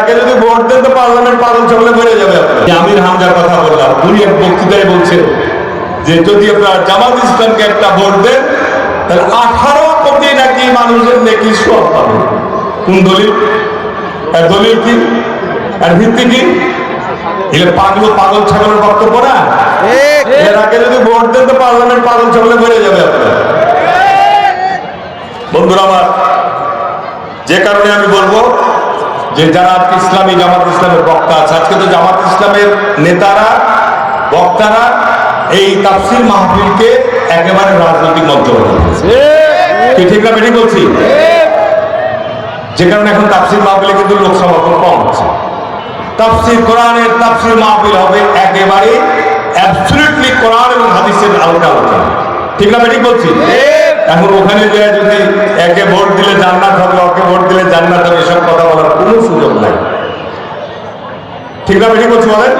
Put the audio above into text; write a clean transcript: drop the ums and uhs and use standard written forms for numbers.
আগে যদি ভোট দেন তো পার্লামেন্ট পাগল চলে বেড়ে যাবে। আমির হামজার কথা বললাম, উনি এক বক্তৃতায় বলছেন যে যদি আপনারা জামাত ইসলামকে একটা ভোট দেন তাহলে 18 কোটি নাকি মানুষের নেকি সব পাবে। কোন দলিল? আর দলিল কি? আর ভিত্তি কি? এগুলো পাগল ছাগলের বক্তব্য না। এর আগে যদি ভোট দেন তো পার্লামেন্ট পাগল চলে বেড়ে যাবে আপনার। বন্ধুরা আমার, যে কারণে আমি বলবো যে যারা ইসলামী জামাত ইসলামের বক্তা আছে, আজকে তো জামাত ইসলামের নেতারা বক্তারা এই তাফসীর মাহফিলকে একেবারে রাজনৈতিক মঞ্চ বানিয়েছে। ঠিক না বেঠিক বলছি? যে কারণে এখন তাফসীর মাহফিলে কিন্তু লোক সমাগম কম হচ্ছে। তাফসীর কোরআনের তাফসীর মাহফিল হবে একেবারে অ্যাবসলিউটলি কোরআন এবং হাদিসের আলোচনা আলোচনা। ঠিক না বেঠিক বলছি? এখন ওখানে যে যদি একে ভোট দিলে জান্নাত হবে, ওকে ভোট দিলে জান্নাত হবে, এসব কথা বলার কোনো সুযোগ নাই। ঠিক না বেঠিক বলছি বলেন?